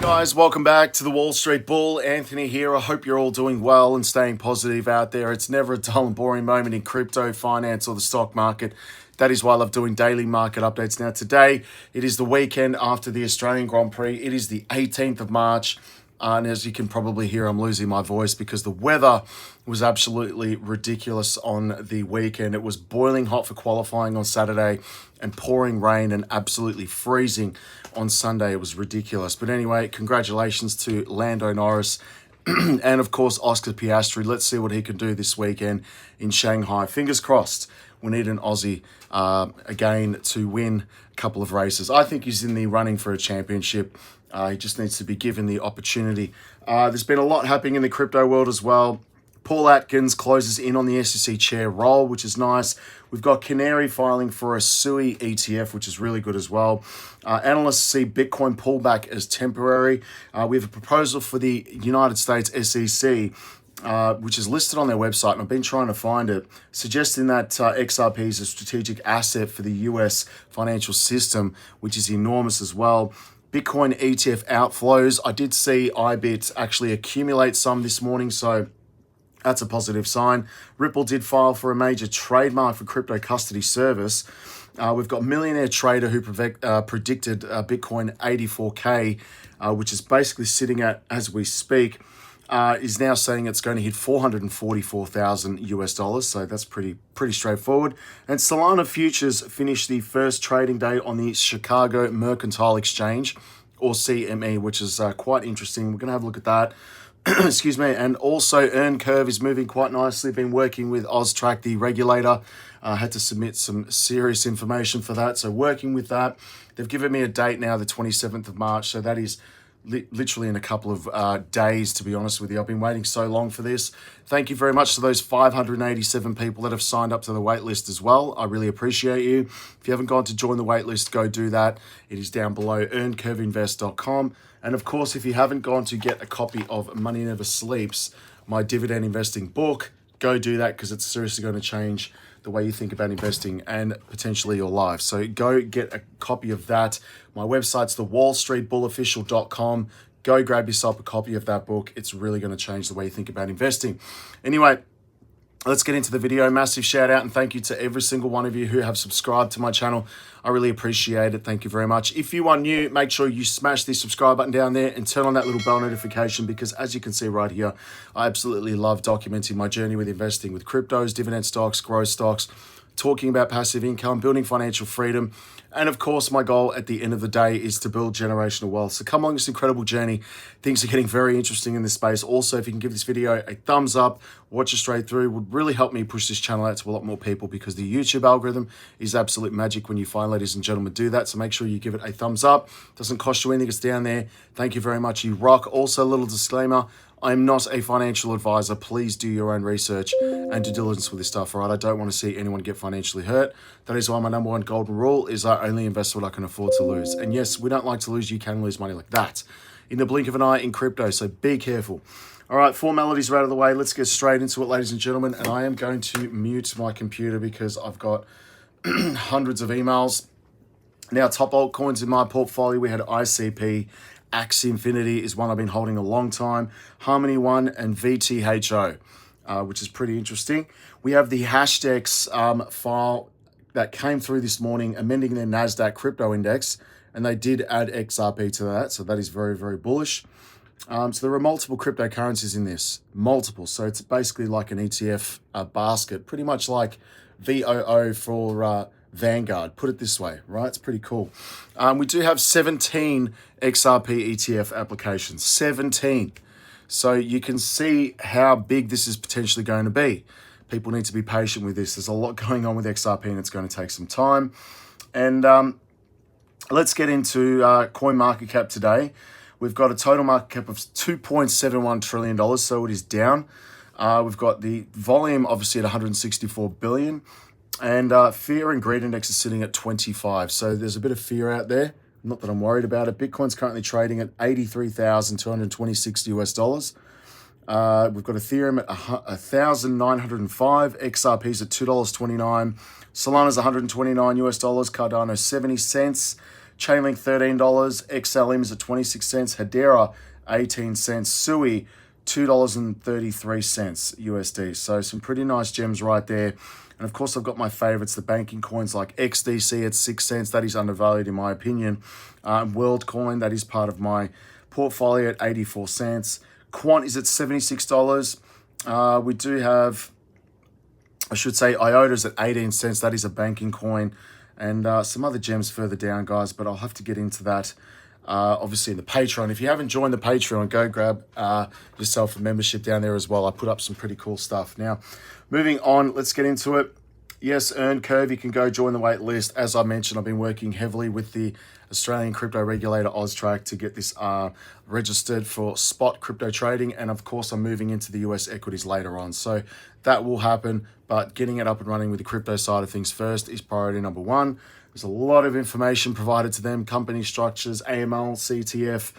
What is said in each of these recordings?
Guys, welcome back to the Wall Street Bull. Anthony here. I hope you're all doing well and staying positive out there. It's never a dull and boring moment in crypto, finance, or the stock market. That is why I love doing daily market updates. Now today, it is the weekend after the Australian Grand Prix. It is the 18th of March. And as you can probably hear, I'm losing my voice because the weather was absolutely ridiculous on the weekend. It was boiling hot for qualifying on Saturday and pouring rain and absolutely freezing on Sunday. It was ridiculous. But anyway, congratulations to Lando Norris and, of course, Oscar Piastri. Let's see what he can do this weekend in Shanghai. Fingers crossed. We need an Aussie again to win a couple of races. I think he's in the running for a championship. He just needs to be given the opportunity. There's been a lot happening in the crypto world as well. Paul Atkins closes in on the SEC chair role, which is nice. We've got Canary filing for a SUI ETF, which is really good as well. Analysts see Bitcoin pullback as temporary. We have a proposal for the United States SEC, which is listed on their website, and I've been trying to find it, suggesting that XRP is a strategic asset for the US financial system, which is enormous as well. Bitcoin ETF outflows. I did see IBIT actually accumulate some this morning, so that's a positive sign. Ripple did file for a major trademark for crypto custody service. We've got Millionaire Trader who predicted Bitcoin 84K, which is basically sitting at, as we speak, is now saying it's going to hit 444,000 US dollars. So that's pretty straightforward. And Solana futures finished the first trading day on the Chicago Mercantile Exchange, or CME, which is quite interesting. We're going to have a look at that. Excuse me. And also Earn Curve is moving quite nicely. Been working with AusTrack, the regulator. Had to submit some serious information for that. So working with that. They've given me a date now, the 27th of March. So that is literally in a couple of days, to be honest with you. I've been waiting so long for this. Thank you very much to those 587 people that have signed up to the waitlist as well. I really appreciate you. If you haven't gone to join the waitlist, go do that. It is down below, earncurveinvest.com. And of course, if you haven't gone to get a copy of Money Never Sleeps, my dividend investing book, go do that because it's seriously going to change the way you think about investing and potentially your life. So go get a copy of that. My website's thewallstreetbullofficial.com. Go grab yourself a copy of that book. It's really going to change the way you think about investing. Anyway, let's get into the video. Massive shout out and thank you to every single one of you who have subscribed to my channel. I really appreciate it. Thank you very much. If you are new, make sure you smash the subscribe button down there and turn on that little bell notification because as you can see right here, I absolutely love documenting my journey with investing with cryptos, dividend stocks, growth stocks, talking about passive income, building financial freedom. And of course, my goal at the end of the day is to build generational wealth. So come along this incredible journey. Things are getting very interesting in this space. Also, if you can give this video a thumbs up, watch it straight through, would really help me push this channel out to a lot more people because the YouTube algorithm is absolute magic when you find, ladies and gentlemen, do that. So make sure you give it a thumbs up. Doesn't cost you anything. It's down there. Thank you very much. You rock. Also, a little disclaimer. I'm not a financial advisor. Please do your own research and due diligence with this stuff, all right? I don't want to see anyone get financially hurt. That is why my number one golden rule is I only invest what I can afford to lose. And yes, we don't like to lose. You can lose money like that in the blink of an eye in crypto, so be careful. All right, formalities are out of the way. Let's get straight into it, ladies and gentlemen. And I am going to mute my computer because I've got hundreds of emails. Now, top altcoins in my portfolio, we had ICP, Axie Infinity is one I've been holding a long time, Harmony One, and VTHO, which is pretty interesting. We have the Hashdex file that came through this morning, amending their NASDAQ crypto index, and they did add XRP to that, so that is very, very bullish. So there are multiple cryptocurrencies in this, multiple. So it's basically like an ETF basket, pretty much like VOO for Vanguard, put it this way, right? It's pretty cool. We do have 17 XRP ETF applications, 17. So you can see how big this is potentially going to be. People need to be patient with this. There's a lot going on with XRP and it's going to take some time. And let's get into CoinMarketCap today. We've got a total market cap of $2.71 trillion, so it is down. We've got the volume obviously at 164 billion. And fear and greed index is sitting at 25. So there's a bit of fear out there. Not that I'm worried about it. Bitcoin's currently trading at 83,226 US dollars. We've got Ethereum at 1,905. XRP's at $2.29. Solana's 129 US dollars. Cardano 70 cents. Chainlink $13, XLM is at 26 cents, Hedera 18 cents, Sui $2.33 USD. So some pretty nice gems right there. And of course, I've got my favorites, the banking coins like XDC at 6 cents. That is undervalued in my opinion. WorldCoin, that is part of my portfolio at 84 cents. Quant is at $76. We do have, I should say, IOTA's at 18 cents. That is a banking coin. And some other gems further down, guys, but I'll have to get into that obviously in the Patreon. If you haven't joined the Patreon, go grab yourself a membership down there as well. I put up some pretty cool stuff. Now, moving on, let's get into it. Yes, Earn Curve, you can go join the wait list. As I mentioned, I've been working heavily with the Australian crypto regulator AusTrack to get this registered for spot crypto trading. And of course, I'm moving into the US equities later on. So that will happen, but getting it up and running with the crypto side of things first is priority number one. There's a lot of information provided to them, company structures, AML, CTF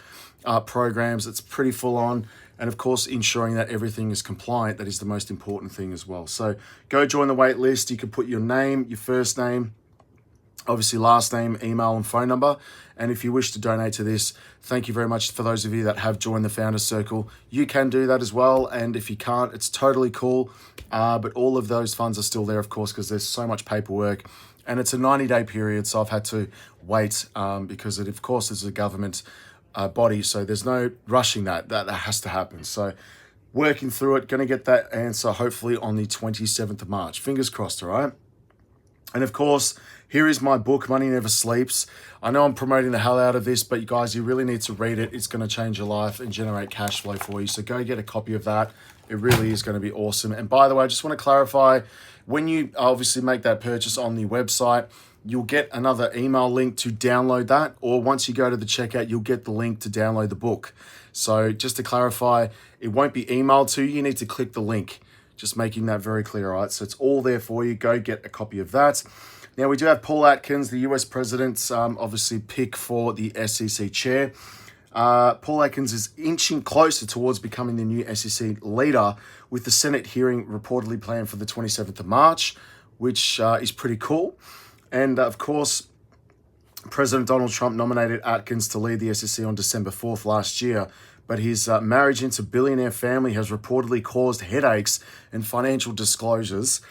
programs. It's pretty full on. And of course, ensuring that everything is compliant. That is the most important thing as well. So go join the wait list. You can put your name, your first name, obviously last name, email, and phone number. And if you wish to donate to this, thank you very much for those of you that have joined the Founders Circle. You can do that as well. And if you can't, it's totally cool. But all of those funds are still there, of course, because there's so much paperwork. And it's a 90-day period, so I've had to wait because it, of course, is a government body. So there's no rushing that. That has to happen. So working through it, going to get that answer hopefully on the 27th of March. Fingers crossed, all right? And of course, here is my book, Money Never Sleeps. I know I'm promoting the hell out of this, but you guys, you really need to read it. It's going to change your life and generate cash flow for you. So go get a copy of that. It really is going to be awesome. And by the way, I just want to clarify, when you obviously make that purchase on the website, you'll get another email link to download that. Or once you go to the checkout, you'll get the link to download the book. So just to clarify, it won't be emailed to you. You need to click the link. Just making that very clear, all right? So it's all there for you. Go get a copy of that. Now, we do have Paul Atkins, the US president's obviously pick for the SEC chair. Paul Atkins is inching closer towards becoming the new SEC leader, with the Senate hearing reportedly planned for the 27th of March, which is pretty cool. And of course, President Donald Trump nominated Atkins to lead the SEC on December 4th last year, but his marriage into billionaire family has reportedly caused headaches and financial disclosures,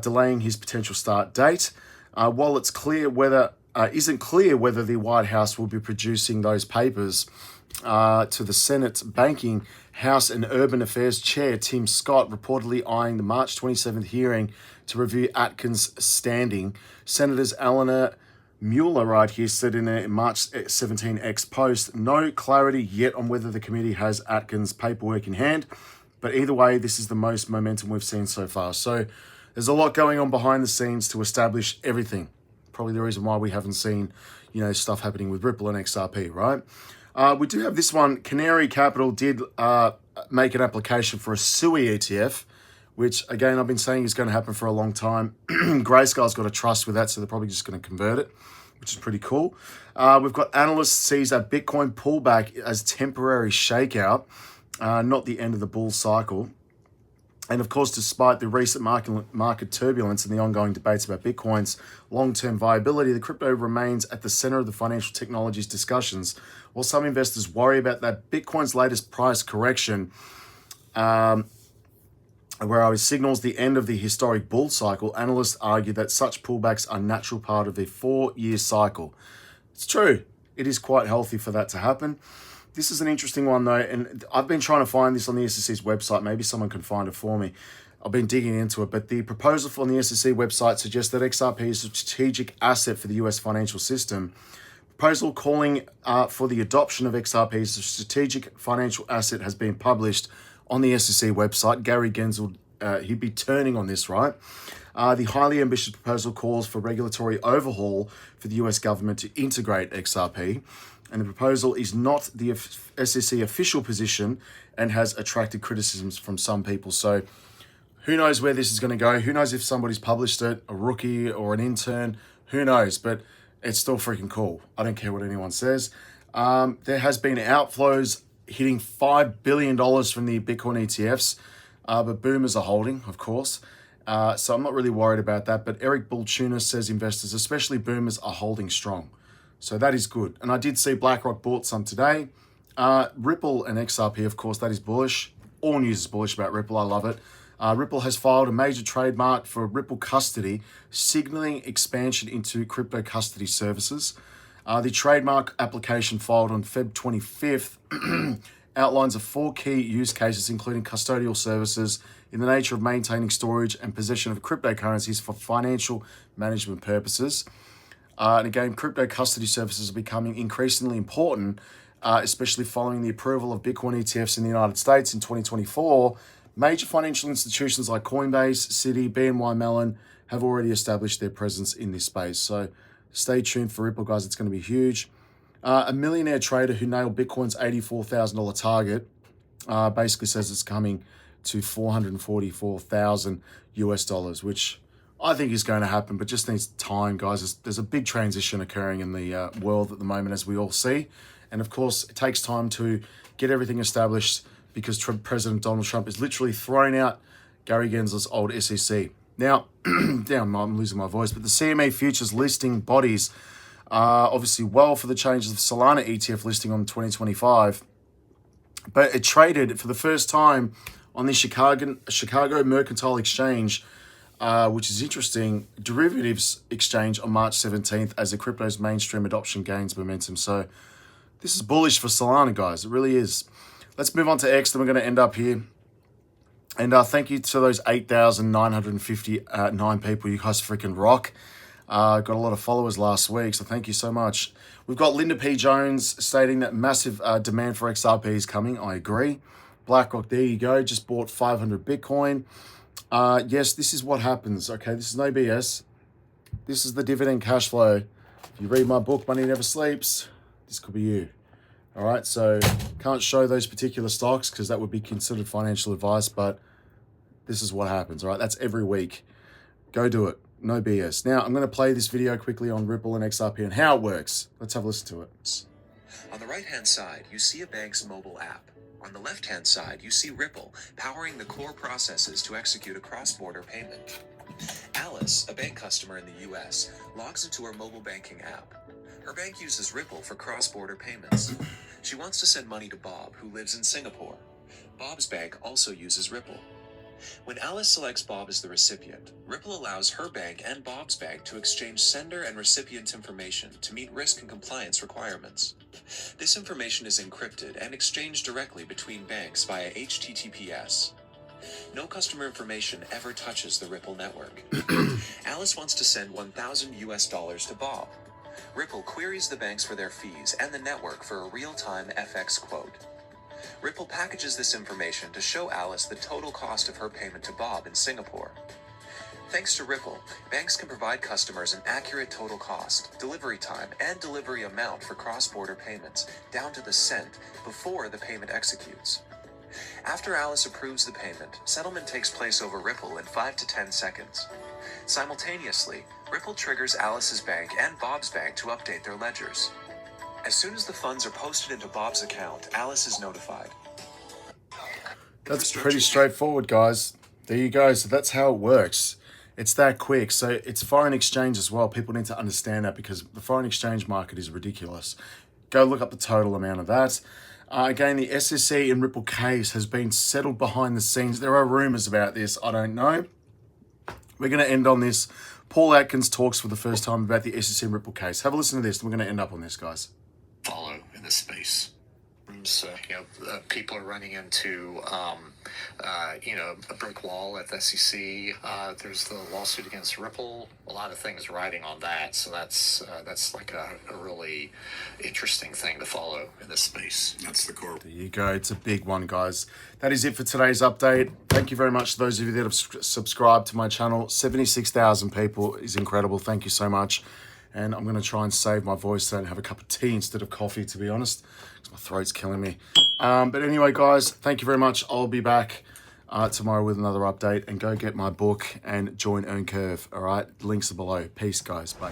delaying his potential start date. While it's clear whether isn't clear whether the White House will be producing those papers to the Senate's Banking, House and Urban Affairs Chair Tim Scott reportedly eyeing the March 27th hearing to review Atkins' standing. Senators Eleanor Mueller right here said in a March 17 X post, no clarity yet on whether the committee has Atkins' paperwork in hand, but either way, this is the most momentum we've seen so far. So there's a lot going on behind the scenes to establish everything. Probably the reason why we haven't seen, stuff happening with Ripple and XRP, right? We do have this one. Canary Capital did make an application for a SUI ETF, which, again, I've been saying is going to happen for a long time. Grayscale's got a trust with that, so they're probably just going to convert it, which is pretty cool. We've got analysts sees that Bitcoin pullback as temporary shakeout, not the end of the bull cycle. And of course, despite the recent market turbulence and the ongoing debates about Bitcoin's long-term viability, the crypto remains at the center of the financial technologies discussions. While some investors worry about that Bitcoin's latest price correction, where it signals the end of the historic bull cycle, analysts argue that such pullbacks are a natural part of a 4-year cycle. It's true. It is quite healthy for that to happen. This is an interesting one, though, and I've been trying to find this on the SEC's website. Maybe someone can find it for me. I've been digging into it, but the proposal on the SEC website suggests that XRP is a strategic asset for the US financial system. Proposal calling for the adoption of XRP as a strategic financial asset has been published on the SEC website. Gary Gensel, he'd be turning on this, right? The highly ambitious proposal calls for regulatory overhaul for the US government to integrate XRP. And the proposal is not the SEC official position and has attracted criticisms from some people. So who knows where this is going to go? Who knows if somebody's published it, a rookie or an intern? Who knows? But it's still freaking cool. I don't care what anyone says. There has been outflows hitting $5 billion from the Bitcoin ETFs, but boomers are holding, of course. So I'm not really worried about that. But Eric Bulchuna says investors, especially boomers, are holding strong. So that is good. And I did see BlackRock bought some today. Ripple and XRP, of course, that is bullish. All news is bullish about Ripple. I love it. Ripple has filed a major trademark for Ripple custody, signaling expansion into crypto custody services. The trademark application filed on Feb 25th outlines of 4 key use cases, including custodial services in the nature of maintaining storage and possession of cryptocurrencies for financial management purposes. And again, crypto custody services are becoming increasingly important, especially following the approval of Bitcoin ETFs in the United States in 2024. Major financial institutions like Coinbase, Citi, BNY Mellon have already established their presence in this space. So stay tuned for Ripple, guys. It's going to be huge. A millionaire trader who nailed Bitcoin's $84,000 target basically says it's coming to $444,000 US, which I think is going to happen, but just needs time, guys. There's a big transition occurring in the world at the moment, as we all see. And of course, it takes time to get everything established because President Donald Trump is literally throwing out Gary Gensler's old SEC. Now, damn, I'm losing my voice, but the CME futures listing bodies are obviously well for the changes of Solana ETF listing on 2025. But it traded for the first time on the Chicago Mercantile Exchange, which is interesting, derivatives exchange on March 17th as the crypto's mainstream adoption gains momentum. So this is bullish for Solana, guys. It really is. Let's move on to X, then we're going to end up here. And thank you to those 8,959 people. You guys freaking rock. Got a lot of followers last week, so thank you so much. We've got Linda P. Jones stating that massive demand for XRP is coming. I agree. BlackRock, there you go. Just bought 500 Bitcoin. Yes, this is what happens. Okay, this is no BS. This is the dividend cash flow. If you read my book, Money Never Sleeps, this could be you. All right, so can't show those particular stocks because that would be considered financial advice, but this is what happens. All right, that's every week. Go do it. No BS. Now, I'm going to play this video quickly on Ripple and XRP and how it works. Let's have a listen to it. On the right-hand side, you see a bank's mobile app. On the left-hand side, you see Ripple powering the core processes to execute a cross-border payment. Alice, a bank customer in the US, logs into her mobile banking app. Her bank uses Ripple for cross-border payments. She wants to send money to Bob, who lives in Singapore. Bob's bank also uses Ripple. When Alice selects Bob as the recipient, Ripple allows her bank and Bob's bank to exchange sender and recipient information to meet risk and compliance requirements. This information is encrypted and exchanged directly between banks via HTTPS. No customer information ever touches the Ripple network. Alice wants to send $1,000 to Bob. Ripple queries the banks for their fees and the network for a real-time FX quote. Ripple packages this information to show Alice the total cost of her payment to Bob in Singapore. Thanks to Ripple, banks can provide customers an accurate total cost, delivery time, and delivery amount for cross-border payments, down to the cent, before the payment executes. After Alice approves the payment, settlement takes place over Ripple in 5 to 10 seconds. Simultaneously, Ripple triggers Alice's bank and Bob's bank to update their ledgers. As soon as the funds are posted into Bob's account, Alice is notified. That's pretty straightforward, guys. There you go. So that's how it works. It's that quick. So it's foreign exchange as well. People need to understand that because the foreign exchange market is ridiculous. Go look up the total amount of that. Again, the SEC and Ripple case has been settled behind the scenes. There are rumors about this. I don't know. We're going to end on this. Paul Atkins talks for the first time about the SEC and Ripple case. Have a listen to this, and we're going to end up on this, guys. Follow in this space. So, people are running into, a brick wall at the SEC. There's the lawsuit against Ripple. A lot of things riding on that. So that's like a really interesting thing to follow in this space. That's the core. There you go. It's a big one, guys. That is it for today's update. Thank you very much to those of you that have subscribed to my channel. 76,000 people is incredible. Thank you so much. And I'm going to try and save my voice so I don't have a cup of tea instead of coffee, to be honest, because my throat's killing me. But anyway, guys, thank you very much. I'll be back tomorrow with another update, and go get my book and join Earn Curve. All right, links are below. Peace, guys. Bye.